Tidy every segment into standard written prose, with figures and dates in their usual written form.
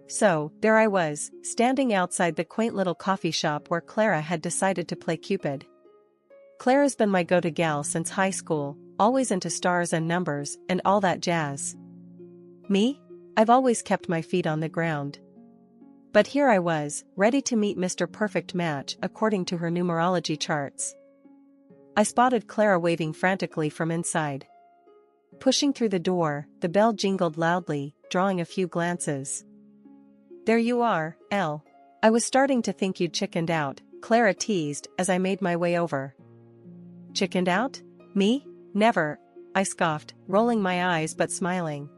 So, there I was, standing outside the quaint little coffee shop where Clara had decided to play Cupid. Clara's been my go-to gal since high school, always into stars and numbers and all that jazz. Me? I've always kept my feet on the ground. But here I was, ready to meet Mr. Perfect Match according to her numerology charts. I spotted Clara waving frantically from inside. Pushing through the door, the bell jingled loudly, drawing a few glances. "There you are, Elle. I was starting to think you'd chickened out," Clara teased as I made my way over. "Chickened out? Me? Never," I scoffed, rolling my eyes but smiling.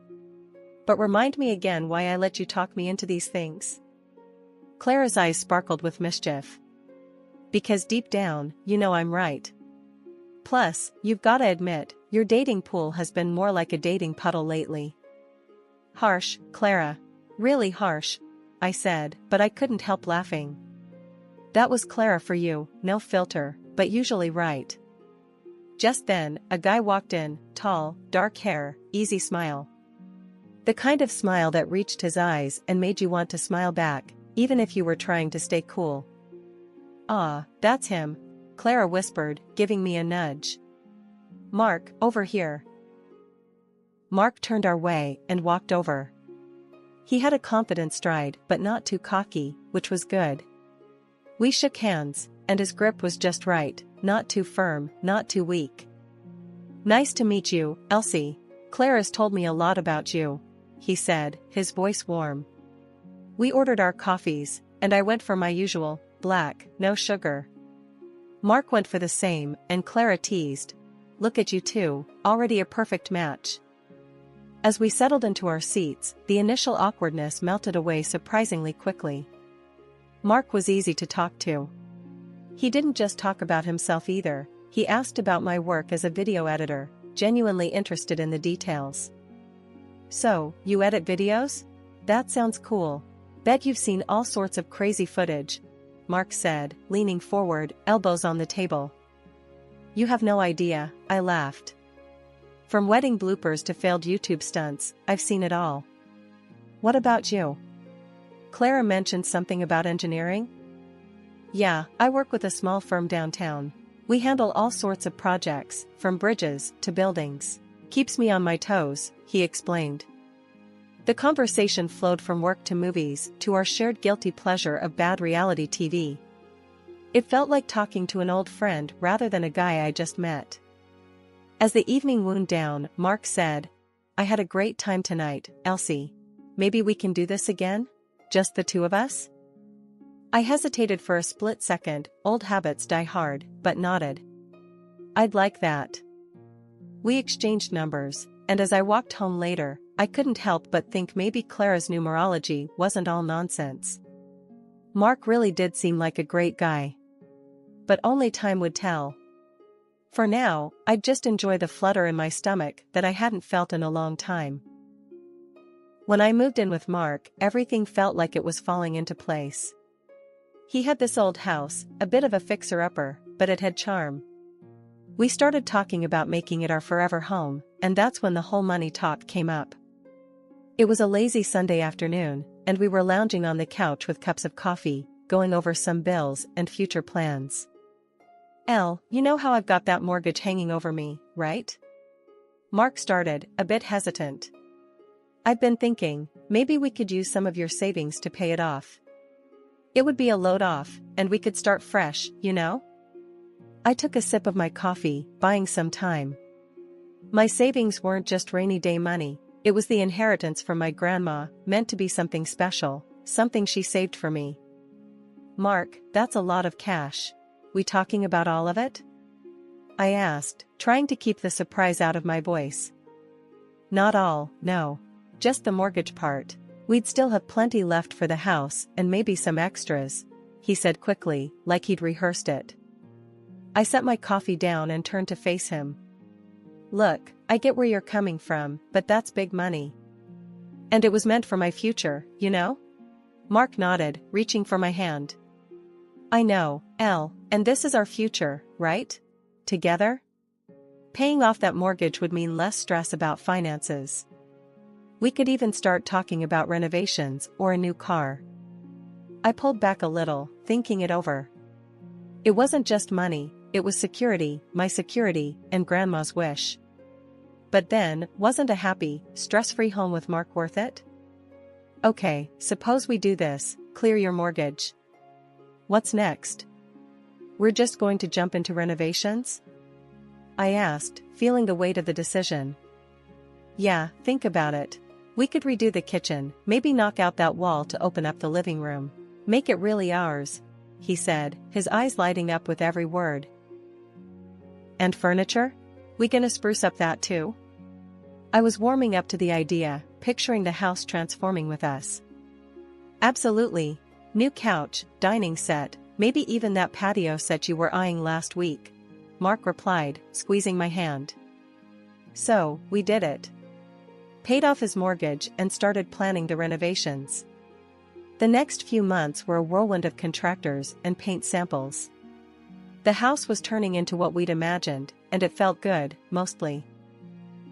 "But remind me again why I let you talk me into these things." Clara's eyes sparkled with mischief. "Because deep down, you know I'm right. Plus, you've gotta admit, your dating pool has been more like a dating puddle lately." "Harsh, Clara. Really harsh," I said, but I couldn't help laughing. That was Clara for you, no filter, but usually right. Just then, a guy walked in, tall, dark hair, easy smile. The kind of smile that reached his eyes and made you want to smile back, even if you were trying to stay cool. "Ah, that's him," Clara whispered, giving me a nudge. "Mark, over here." Mark turned our way and walked over. He had a confident stride but not too cocky, which was good. We shook hands, and his grip was just right, not too firm, not too weak. "Nice to meet you, Elsie. Clara's told me a lot about you," he said, his voice warm. We ordered our coffees, and I went for my usual, black, no sugar. Mark went for the same, and Clara teased, "Look at you two, already a perfect match." As we settled into our seats, the initial awkwardness melted away surprisingly quickly. Mark was easy to talk to. He didn't just talk about himself either, he asked about my work as a video editor, genuinely interested in the details. "So, you edit videos? That sounds cool. Bet you've seen all sorts of crazy footage," Mark said, leaning forward, elbows on the table. "You have no idea," I laughed. "From wedding bloopers to failed YouTube stunts, I've seen it all." "What about you?" Clara mentioned something about engineering. "Yeah, I work with a small firm downtown. We handle all sorts of projects, from bridges to buildings. Keeps me on my toes," he explained. The conversation flowed from work to movies to our shared guilty pleasure of bad reality TV. It felt like talking to an old friend rather than a guy I just met. As the evening wound down, Mark said, "I had a great time tonight, Elsie. Maybe we can do this again? Just the two of us?" I hesitated for a split second, old habits die hard, but nodded. "I'd like that." We exchanged numbers, and as I walked home later, I couldn't help but think maybe Clara's numerology wasn't all nonsense. Mark really did seem like a great guy. But only time would tell. For now, I'd just enjoy the flutter in my stomach that I hadn't felt in a long time. When I moved in with Mark, everything felt like it was falling into place. He had this old house, a bit of a fixer-upper, but it had charm. We started talking about making it our forever home, and that's when the whole money talk came up. It was a lazy Sunday afternoon, and we were lounging on the couch with cups of coffee, going over some bills and future plans. "Elle, you know how I've got that mortgage hanging over me, right?" Mark started, a bit hesitant. "I've been thinking, maybe we could use some of your savings to pay it off. It would be a load off, and we could start fresh, you know?" I took a sip of my coffee, buying some time. My savings weren't just rainy day money, it was the inheritance from my grandma, meant to be something special, something she saved for me. "Mark, that's a lot of cash. We talking about all of it?" I asked, trying to keep the surprise out of my voice. "Not all, no. Just the mortgage part. We'd still have plenty left for the house and maybe some extras," he said quickly, like he'd rehearsed it. I set my coffee down and turned to face him. "Look, I get where you're coming from, but that's big money. And it was meant for my future, you know?" Mark nodded, reaching for my hand. "I know, Elle, and this is our future, right? Together? Paying off that mortgage would mean less stress about finances." We could even start talking about renovations or a new car. I pulled back a little, thinking it over. It wasn't just money, it was security, my security, and Grandma's wish. But then, wasn't a happy, stress-free home with Mark worth it? Okay, suppose we do this, clear your mortgage. What's next? We're just going to jump into renovations? I asked, feeling the weight of the decision. Yeah, think about it. We could redo the kitchen, maybe knock out that wall to open up the living room. Make it really ours, he said, his eyes lighting up with every word. And furniture? We gonna spruce up that too? I was warming up to the idea, picturing the house transforming with us. Absolutely. New couch, dining set, maybe even that patio set you were eyeing last week, Mark replied, squeezing my hand. So, we did it. Paid off his mortgage and started planning the renovations. The next few months were a whirlwind of contractors and paint samples. The house was turning into what we'd imagined, and it felt good, mostly.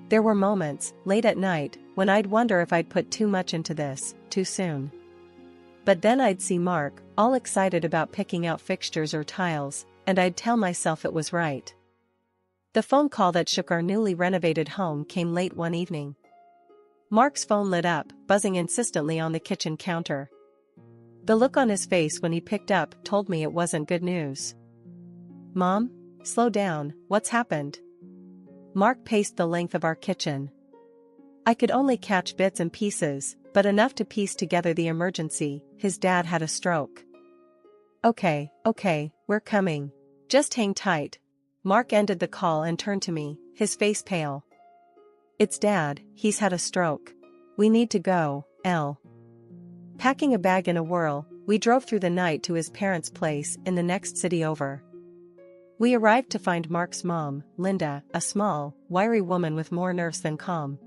There were moments, late at night, when I'd wonder if I'd put too much into this, too soon. But then I'd see Mark, all excited about picking out fixtures or tiles, and I'd tell myself it was right. The phone call that shook our newly renovated home came late one evening. Mark's phone lit up, buzzing insistently on the kitchen counter. The look on his face when he picked up told me it wasn't good news. Mom? Slow down, what's happened? Mark paced the length of our kitchen. I could only catch bits and pieces, but enough to piece together the emergency. His dad had a stroke. Okay, we're coming. Just hang tight. Mark ended the call and turned to me, his face pale. It's Dad, he's had a stroke. We need to go, Elle. Packing a bag in a whirl, we drove through the night to his parents' place in the next city over. We arrived to find Mark's mom, Linda, a small, wiry woman with more nerves than calm.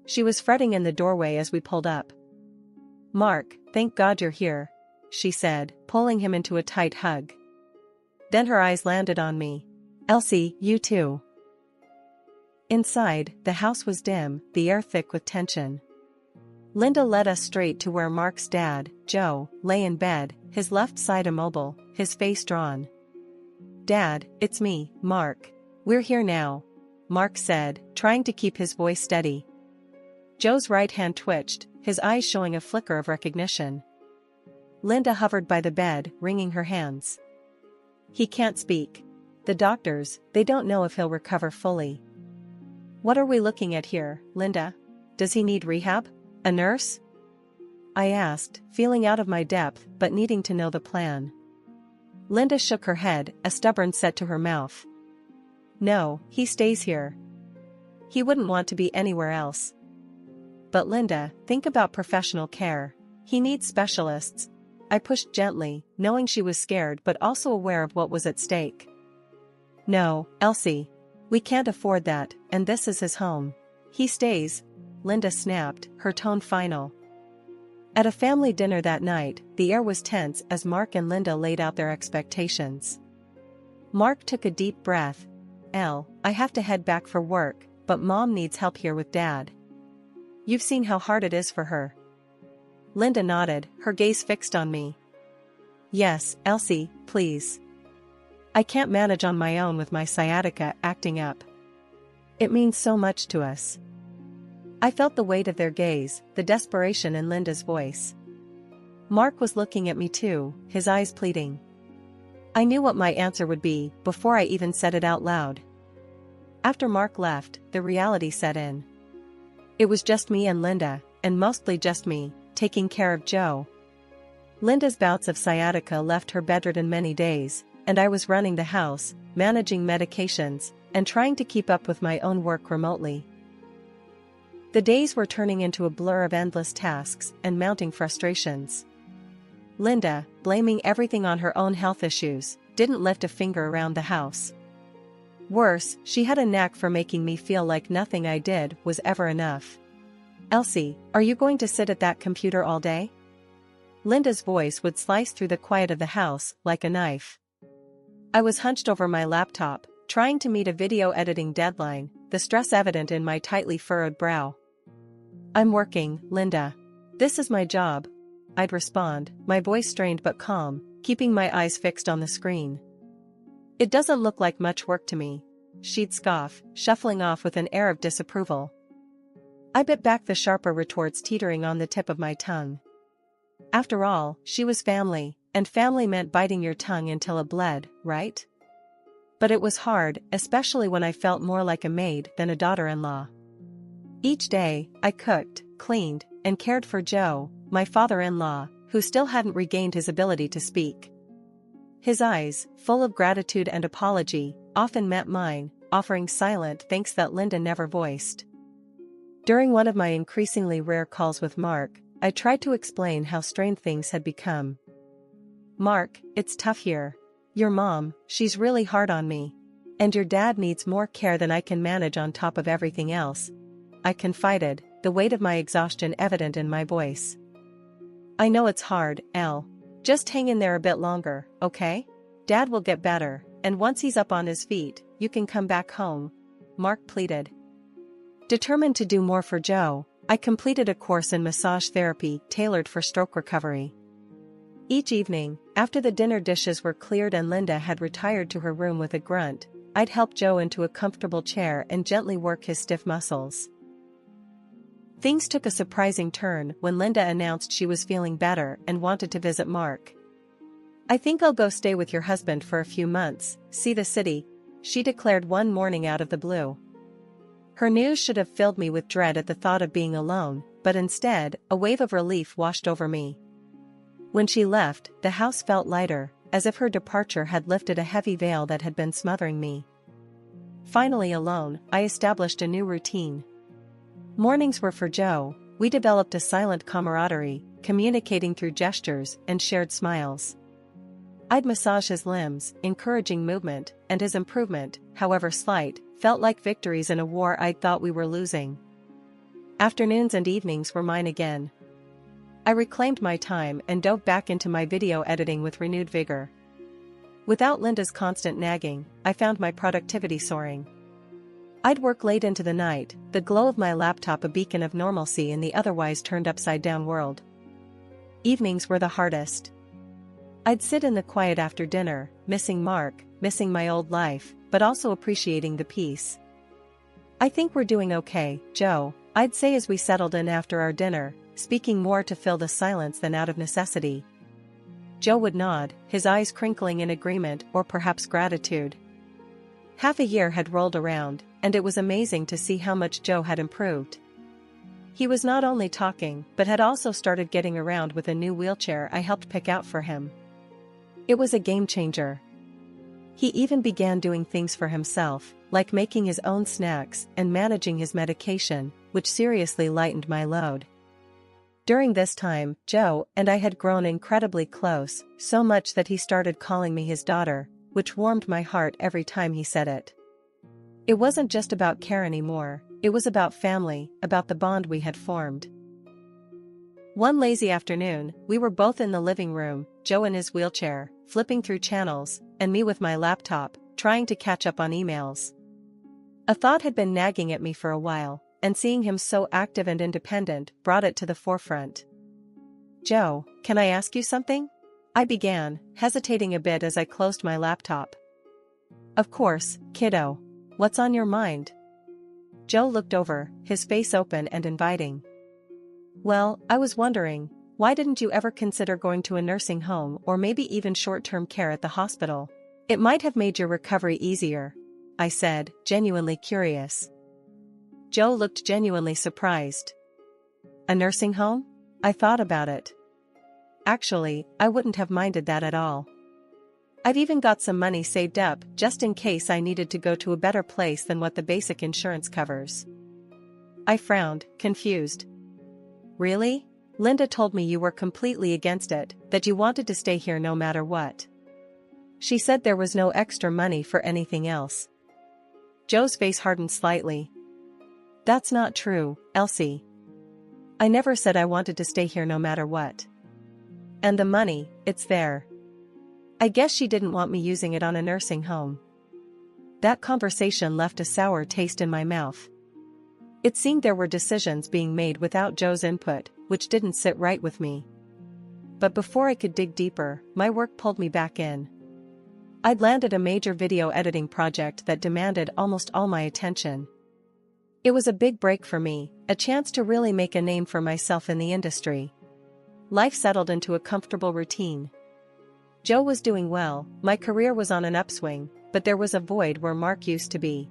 She was fretting in the doorway as we pulled up. Mark, thank God you're here, she said, pulling him into a tight hug. Then her eyes landed on me. Elsie, you too. Inside, the house was dim, the air thick with tension. Linda led us straight to where Mark's dad, Joe, lay in bed, his left side immobile, his face drawn. Dad, it's me, Mark. We're here now, Mark said, trying to keep his voice steady. Joe's right hand twitched, his eyes showing a flicker of recognition. Linda hovered by the bed, wringing her hands. He can't speak. The doctors, they don't know if he'll recover fully. What are we looking at here, Linda? Does he need rehab? A nurse? I asked, feeling out of my depth but needing to know the plan. Linda shook her head, a stubborn set to her mouth. No, he stays here. He wouldn't want to be anywhere else. But Linda, think about professional care. He needs specialists. I pushed gently, knowing she was scared but also aware of what was at stake. No, Elsie. We can't afford that, and this is his home. He stays, Linda snapped, her tone final. At a family dinner that night, the air was tense as Mark and Linda laid out their expectations. Mark took a deep breath. Elle, I have to head back for work, but Mom needs help here with Dad. You've seen how hard it is for her. Linda nodded, her gaze fixed on me. Yes, Elsie, please. I can't manage on my own with my sciatica acting up. It means so much to us. I felt the weight of their gaze, the desperation in Linda's voice. Mark was looking at me too, his eyes pleading. I knew what my answer would be before I even said it out loud. After Mark left, the reality set in. It was just me and Linda, and mostly just me, taking care of Joe. Linda's bouts of sciatica left her bedridden many days, and I was running the house, managing medications, and trying to keep up with my own work remotely. The days were turning into a blur of endless tasks and mounting frustrations. Linda, blaming everything on her own health issues, didn't lift a finger around the house. Worse, she had a knack for making me feel like nothing I did was ever enough. Elsie, are you going to sit at that computer all day? Linda's voice would slice through the quiet of the house like a knife. I was hunched over my laptop, trying to meet a video editing deadline, the stress evident in my tightly furrowed brow. I'm working, Linda. This is my job. I'd respond, my voice strained but calm, keeping my eyes fixed on the screen. It doesn't look like much work to me. She'd scoff, shuffling off with an air of disapproval. I bit back the sharper retorts teetering on the tip of my tongue. After all, she was family, and family meant biting your tongue until it bled, right? But it was hard, especially when I felt more like a maid than a daughter-in-law. Each day, I cooked, cleaned, and cared for Joe, my father-in-law, who still hadn't regained his ability to speak. His eyes, full of gratitude and apology, often met mine, offering silent thanks that Linda never voiced. During one of my increasingly rare calls with Mark, I tried to explain how strained things had become. Mark, it's tough here. Your mom, she's really hard on me. And your dad needs more care than I can manage on top of everything else. I confided, the weight of my exhaustion evident in my voice. I know it's hard, Elle. Just hang in there a bit longer, okay? Dad will get better, and once he's up on his feet, you can come back home, Mark pleaded. Determined to do more for Joe, I completed a course in massage therapy tailored for stroke recovery. Each evening, after the dinner dishes were cleared and Linda had retired to her room with a grunt, I'd help Joe into a comfortable chair and gently work his stiff muscles. Things took a surprising turn when Linda announced she was feeling better and wanted to visit Mark. I think I'll go stay with your husband for a few months, see the city, she declared one morning out of the blue. Her news should have filled me with dread at the thought of being alone, but instead, a wave of relief washed over me. When she left, the house felt lighter, as if her departure had lifted a heavy veil that had been smothering me. Finally alone, I established a new routine. Mornings were for Joe. We developed a silent camaraderie, communicating through gestures and shared smiles. I'd massage his limbs, encouraging movement, and his improvement, however slight, felt like victories in a war I'd thought we were losing. Afternoons and evenings were mine again. I reclaimed my time and dove back into my video editing with renewed vigor. Without Linda's constant nagging, I found my productivity soaring. I'd work late into the night, the glow of my laptop a beacon of normalcy in the otherwise turned upside-down world. Evenings were the hardest. I'd sit in the quiet after dinner, missing Mark, missing my old life, but also appreciating the peace. I think we're doing okay, Joe, I'd say as we settled in after our dinner, speaking more to fill the silence than out of necessity. Joe would nod, his eyes crinkling in agreement or perhaps gratitude. Half a year had rolled around, and it was amazing to see how much Joe had improved. He was not only talking, but had also started getting around with a new wheelchair I helped pick out for him. It was a game changer. He even began doing things for himself, like making his own snacks and managing his medication, which seriously lightened my load. During this time, Joe and I had grown incredibly close, so much that he started calling me his daughter, which warmed my heart every time he said it. It wasn't just about care anymore, it was about family, about the bond we had formed. One lazy afternoon, we were both in the living room, Joe in his wheelchair, flipping through channels, and me with my laptop, trying to catch up on emails. A thought had been nagging at me for a while, and seeing him so active and independent brought it to the forefront. Joe, can I ask you something? I began, hesitating a bit as I closed my laptop. Of course, kiddo. What's on your mind? Joe looked over, his face open and inviting. Well, I was wondering, why didn't you ever consider going to a nursing home or maybe even short-term care at the hospital? It might have made your recovery easier, I said, genuinely curious. Joe looked genuinely surprised. A nursing home? I thought about it. Actually, I wouldn't have minded that at all. I've even got some money saved up just in case I needed to go to a better place than what the basic insurance covers. I frowned, confused. Really? Linda told me you were completely against it, that you wanted to stay here no matter what. She said there was no extra money for anything else. Joe's face hardened slightly. That's not true, Elsie. I never said I wanted to stay here no matter what. And the money, it's there. I guess she didn't want me using it on a nursing home. That conversation left a sour taste in my mouth. It seemed there were decisions being made without Joe's input, which didn't sit right with me. But before I could dig deeper, my work pulled me back in. I'd landed a major video editing project that demanded almost all my attention. It was a big break for me, a chance to really make a name for myself in the industry. Life settled into a comfortable routine. Joe was doing well, my career was on an upswing, but there was a void where Mark used to be.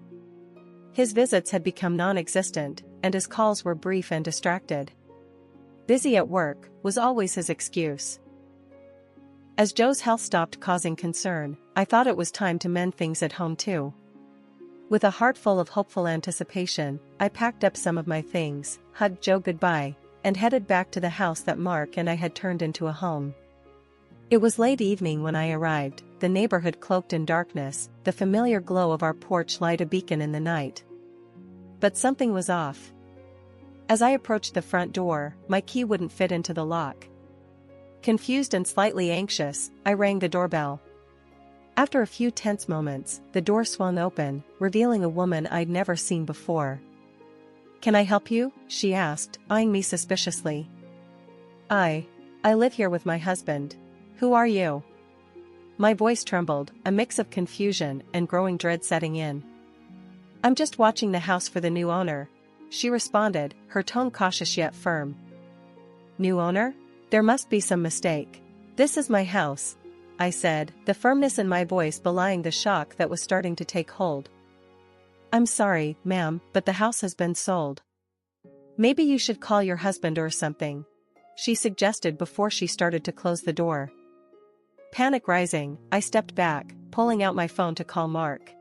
His visits had become non-existent, and his calls were brief and distracted. Busy at work was always his excuse. As Joe's health stopped causing concern, I thought it was time to mend things at home too. With a heart full of hopeful anticipation, I packed up some of my things, hugged Joe goodbye, and headed back to the house that Mark and I had turned into a home. It was late evening when I arrived, the neighborhood cloaked in darkness, the familiar glow of our porch light a beacon in the night. But something was off. As I approached the front door, my key wouldn't fit into the lock. Confused and slightly anxious, I rang the doorbell. After a few tense moments, the door swung open, revealing a woman I'd never seen before. "Can I help you?" she asked, eyeing me suspiciously. I live here with my husband. Who are you?" My voice trembled, a mix of confusion and growing dread setting in. "I'm just watching the house for the new owner," she responded, her tone cautious yet firm. "New owner? There must be some mistake. This is my house," I said, the firmness in my voice belying the shock that was starting to take hold. "I'm sorry, ma'am, but the house has been sold. Maybe you should call your husband or something," she suggested before she started to close the door. Panic rising, I stepped back, pulling out my phone to call Mark.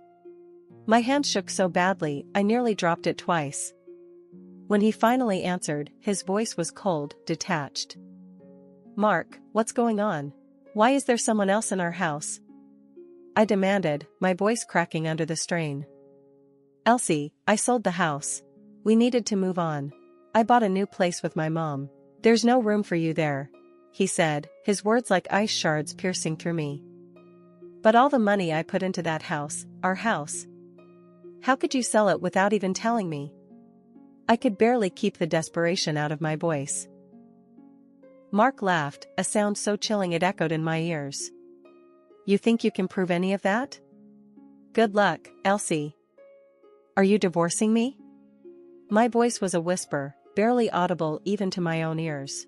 My hand shook so badly, I nearly dropped it twice. When he finally answered, his voice was cold, detached. "Mark, what's going on? Why is there someone else in our house?" I demanded, my voice cracking under the strain. "Elsie, I sold the house. We needed to move on. I bought a new place with my mom. There's no room for you there," he said, his words like ice shards piercing through me. "But all the money I put into that house, our house. How could you sell it without even telling me?" I could barely keep the desperation out of my voice. Mark laughed, a sound so chilling it echoed in my ears. "You think you can prove any of that? Good luck, Elsie. Are you divorcing me?" My voice was a whisper, barely audible even to my own ears.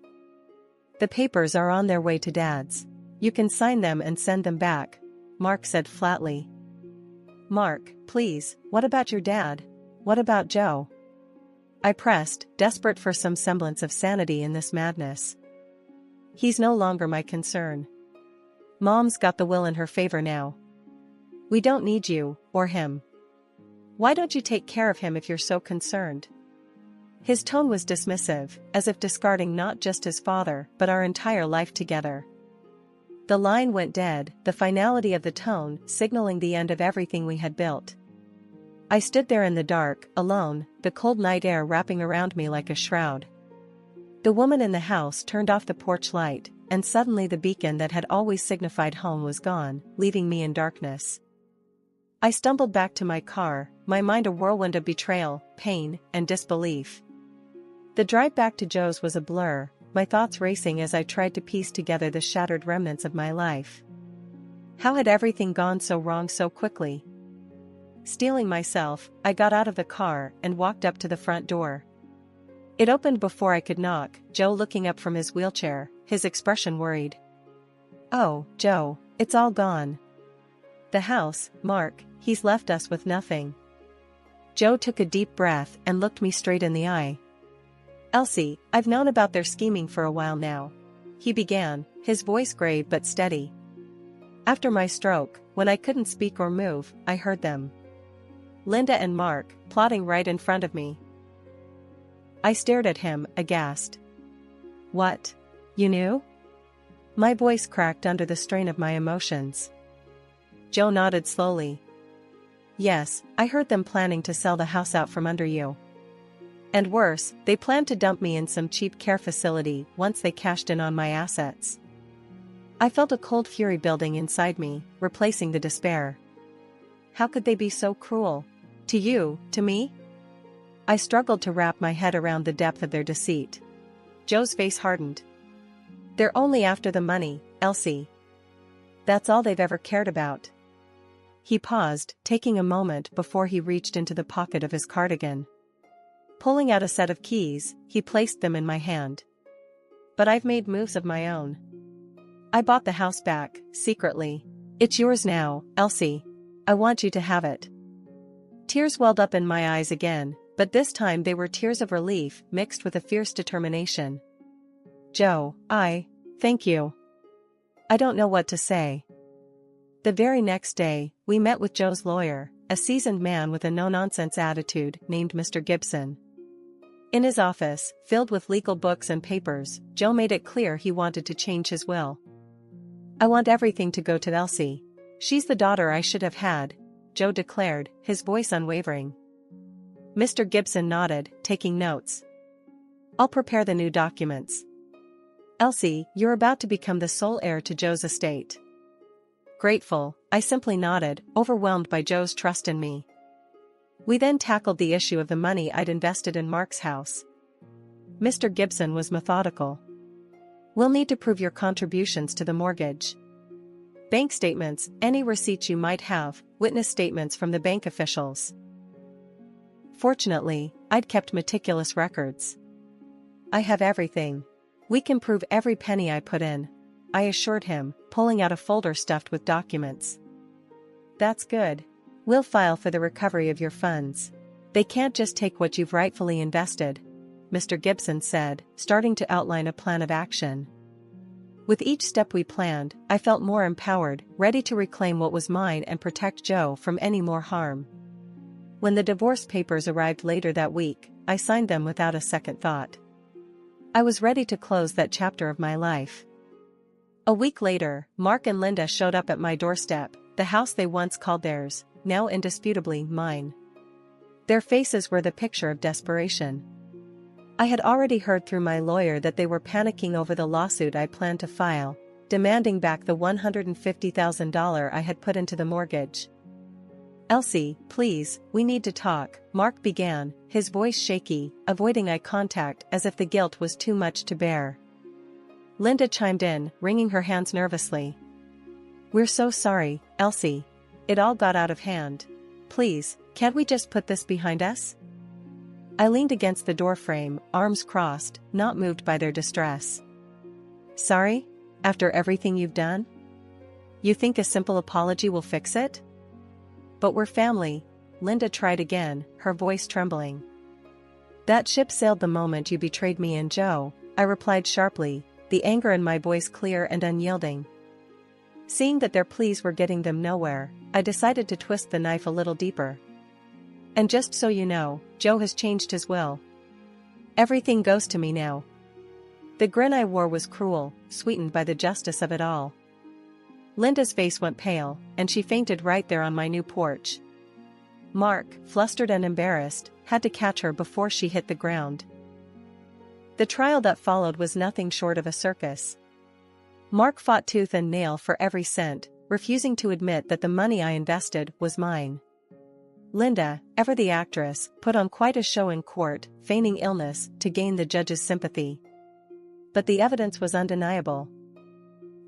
"The papers are on their way to Dad's. You can sign them and send them back," Mark said flatly. "Mark, please, what about your dad? What about Joe?" I pressed, desperate for some semblance of sanity in this madness. "He's no longer my concern. Mom's got the will in her favor now. We don't need you, or him. Why don't you take care of him if you're so concerned?" His tone was dismissive, as if discarding not just his father but our entire life together. The line went dead, the finality of the tone signaling the end of everything we had built. I stood there in the dark, alone, the cold night air wrapping around me like a shroud. The woman in the house turned off the porch light, and suddenly the beacon that had always signified home was gone, leaving me in darkness. I stumbled back to my car, my mind a whirlwind of betrayal, pain, and disbelief. The drive back to Joe's was a blur, my thoughts racing as I tried to piece together the shattered remnants of my life. How had everything gone so wrong so quickly? Steeling myself, I got out of the car and walked up to the front door. It opened before I could knock, Joe looking up from his wheelchair, his expression worried. "Oh, Joe, it's all gone. The house, Mark, he's left us with nothing." Joe took a deep breath and looked me straight in the eye. "Elsie, I've known about their scheming for a while now," he began, his voice grave but steady. "After my stroke, when I couldn't speak or move, I heard them. Linda and Mark, plotting right in front of me." I stared at him, aghast. "What? You knew?" My voice cracked under the strain of my emotions. Joe nodded slowly. "Yes, I heard them planning to sell the house out from under you. And worse, they planned to dump me in some cheap care facility once they cashed in on my assets." I felt a cold fury building inside me, replacing the despair. How could they be so cruel? To you, to me? I struggled to wrap my head around the depth of their deceit. Joe's face hardened. They're only after the money, Elsie. That's all they've ever cared about. He paused, taking a moment before he reached into the pocket of his cardigan. Pulling out a set of keys, he placed them in my hand. But I've made moves of my own. I bought the house back, secretly. It's yours now, Elsie. I want you to have it. Tears welled up in my eyes again, but this time they were tears of relief mixed with a fierce determination. Joe, thank you. I don't know what to say. The very next day, we met with Joe's lawyer, a seasoned man with a no-nonsense attitude named Mr. Gibson. In his office, filled with legal books and papers, Joe made it clear he wanted to change his will. I want everything to go to Elsie. She's the daughter I should have had, Joe declared, his voice unwavering. Mr. Gibson nodded, taking notes. I'll prepare the new documents. Elsie, you're about to become the sole heir to Joe's estate. Grateful, I simply nodded, overwhelmed by Joe's trust in me. We then tackled the issue of the money I'd invested in Mark's house. Mr. Gibson was methodical. We'll need to prove your contributions to the mortgage. Bank statements, any receipts you might have, witness statements from the bank officials. Fortunately, I'd kept meticulous records. I have everything. We can prove every penny I put in, I assured him, pulling out a folder stuffed with documents. That's good. We'll file for the recovery of your funds. They can't just take what you've rightfully invested, Mr. Gibson said, starting to outline a plan of action. With each step we planned, I felt more empowered, ready to reclaim what was mine and protect Joe from any more harm. When the divorce papers arrived later that week, I signed them without a second thought. I was ready to close that chapter of my life. A week later, Mark and Linda showed up at my doorstep, the house they once called theirs, now indisputably mine. Their faces were the picture of desperation. I had already heard through my lawyer that they were panicking over the lawsuit I planned to file, demanding back the $150,000 I had put into the mortgage. Elsie, please, we need to talk, Mark began, his voice shaky, avoiding eye contact as if the guilt was too much to bear. Linda chimed in, wringing her hands nervously. We're so sorry, Elsie. It all got out of hand. Please, can't we just put this behind us? I leaned against the doorframe, arms crossed, not moved by their distress. Sorry? After everything you've done? You think a simple apology will fix it? But we're family, Linda tried again, her voice trembling. That ship sailed the moment you betrayed me and Joe, I replied sharply, the anger in my voice clear and unyielding. Seeing that their pleas were getting them nowhere, I decided to twist the knife a little deeper. And just so you know, Joe has changed his will. Everything goes to me now. The grin I wore was cruel, sweetened by the justice of it all. Linda's face went pale, and she fainted right there on my new porch. Mark, flustered and embarrassed, had to catch her before she hit the ground. The trial that followed was nothing short of a circus. Mark fought tooth and nail for every cent, refusing to admit that the money I invested was mine. Linda, ever the actress, put on quite a show in court, feigning illness to gain the judge's sympathy. But the evidence was undeniable.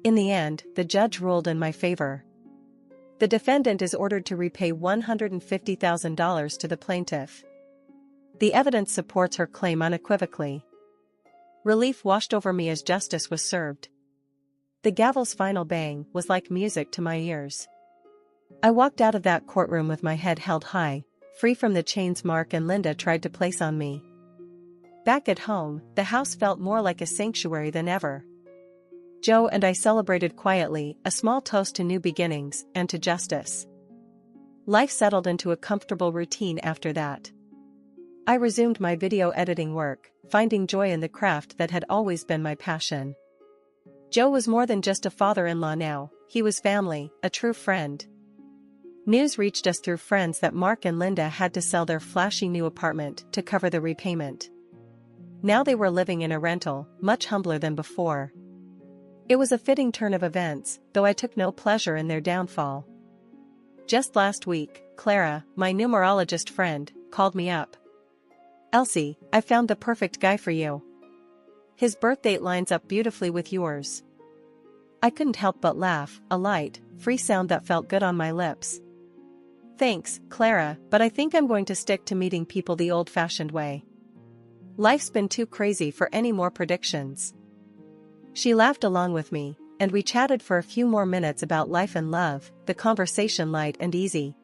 In the end, the judge ruled in my favor. The defendant is ordered to repay $150,000 to the plaintiff. The evidence supports her claim unequivocally. Relief washed over me as justice was served. The gavel's final bang was like music to my ears. I walked out of that courtroom with my head held high, free from the chains Mark and Linda tried to place on me. Back at home, the house felt more like a sanctuary than ever. Joe and I celebrated quietly, a small toast to new beginnings and to justice. Life settled into a comfortable routine after that. I resumed my video editing work, finding joy in the craft that had always been my passion. Joe was more than just a father-in-law now, he was family, a true friend. News reached us through friends that Mark and Linda had to sell their flashy new apartment to cover the repayment. Now they were living in a rental, much humbler than before. It was a fitting turn of events, though I took no pleasure in their downfall. Just last week, Clara, my numerologist friend, called me up. Elsie, I found the perfect guy for you. His birth date lines up beautifully with yours. I couldn't help but laugh, a light, free sound that felt good on my lips. Thanks, Clara, but I think I'm going to stick to meeting people the old-fashioned way. Life's been too crazy for any more predictions. She laughed along with me, and we chatted for a few more minutes about life and love, the conversation light and easy.